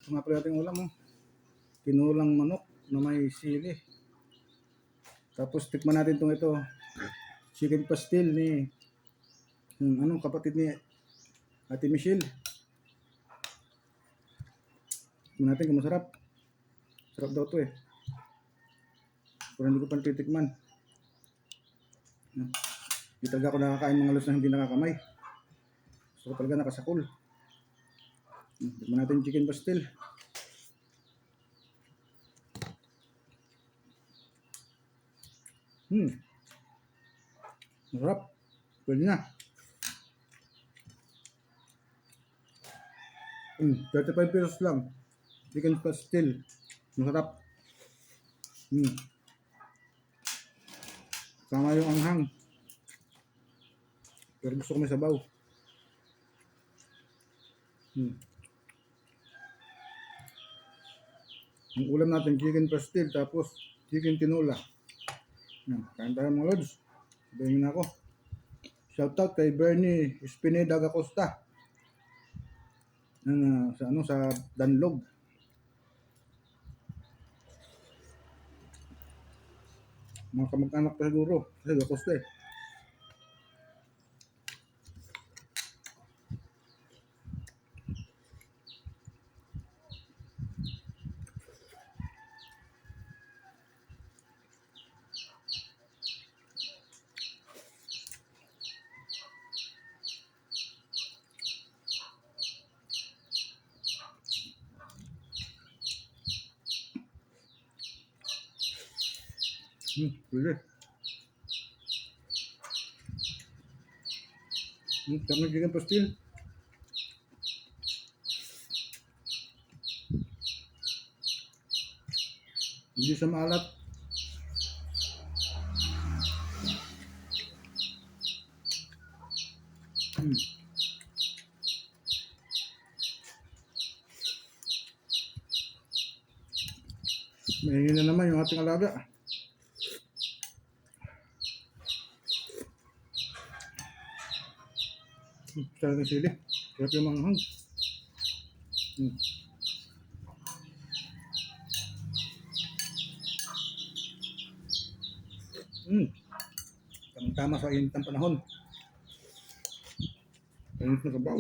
Ito nga pala ating ulam mo. Tinulang manok na may sili. Tapos tikman natin ito. Chicken pastil ni kapatid ni Ate Michelle. Tikman natin kung masarap. Sarap daw to eh. Pero hindi ko pa titikman. Hindi talaga ako nakakain mga halos na hindi nakakamay. So talaga nakasakol. Tikman natin chicken pastil. Masarap. Pwede na. 35 pesos lang. Chicken pastil. Masarap. Sama yung anghang. Pero gusto ko may sabaw. Ang ulam natin, chicken pastil, tapos chicken tinola. Kain tayo mga lods. Sabihin na ako. Shoutout kay Bernie Espineda Acosta. Sa Danlog. Mga kamag-anak pa siguro. Kasi Acosta eh. Pwede. Sarap ng chicken pastil. Hindi siya maalat. Mahingi na naman yung ating alaga. Sarap ng sili. Sarap yung manghang. Tama sa init ng panahon. Init na sabaw.